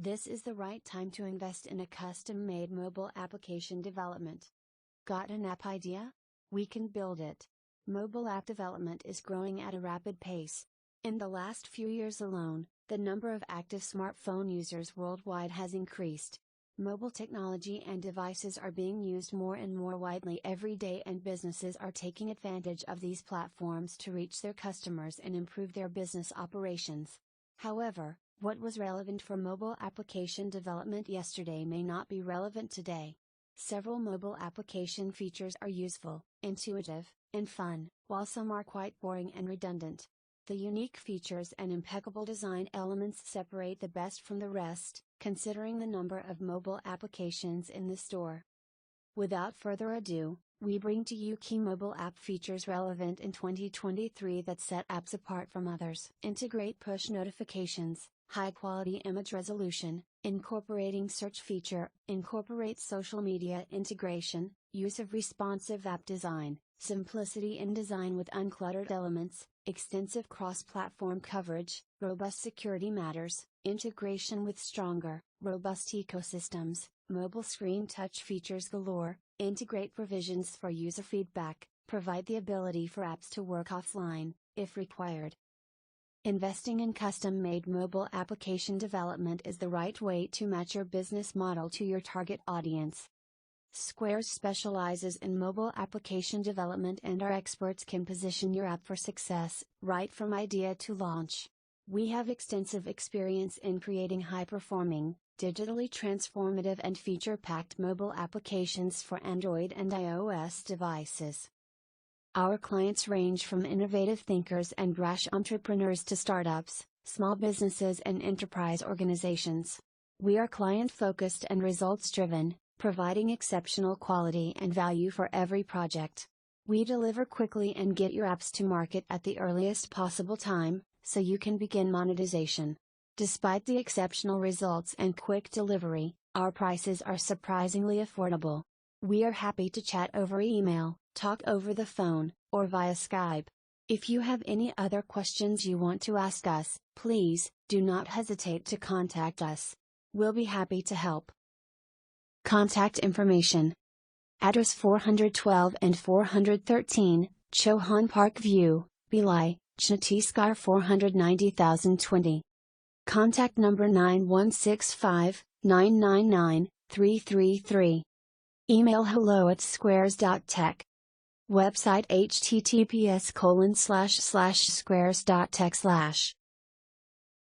This is the right time to invest in a custom-made mobile application development. Got an app idea? We can build it. Mobile app development is growing at a rapid pace. In the last few years alone, the number of active smartphone users worldwide has increased. Mobile technology and devices are being used more and more widely every day, and businesses are taking advantage of these platforms to reach their customers and improve their business operations. However, what was relevant for mobile application development yesterday may not be relevant today. Several mobile application features are useful, intuitive, and fun, while some are quite boring and redundant. The unique features and impeccable design elements separate the best from the rest, considering the number of mobile applications in the store. Without further ado, we bring to you key mobile app features relevant in 2023 that set apps apart from others. Integrate push notifications, high-quality image resolution, incorporating search feature, incorporate social media integration, use of responsive app design, simplicity in design with uncluttered elements, extensive cross-platform coverage, robust security matters, integration with stronger, robust ecosystems, mobile screen touch features galore, integrate provisions for user feedback, provide the ability for apps to work offline, if required. Investing in custom-made mobile application development is the right way to match your business model to your target audience. Squares specializes in mobile application development, and our experts can position your app for success, right from idea to launch. We have extensive experience in creating high-performing, digitally transformative and feature-packed mobile applications for Android and iOS devices. Our clients range from innovative thinkers and brash entrepreneurs to startups, small businesses and enterprise organizations. We are client-focused and results-driven, providing exceptional quality and value for every project. We deliver quickly and get your apps to market at the earliest possible time, so you can begin monetization. Despite the exceptional results and quick delivery, our prices are surprisingly affordable. We are happy to chat over email, talk over the phone, or via Skype. If you have any other questions you want to ask us, please, do not hesitate to contact us. We'll be happy to help. Contact information. Address 412 and 413, Chauhan Park View, Bhilai, Chhattisgarh 490020. Contact number 9165 999 333. Email hello@squares.tech. Website https://squares.tech/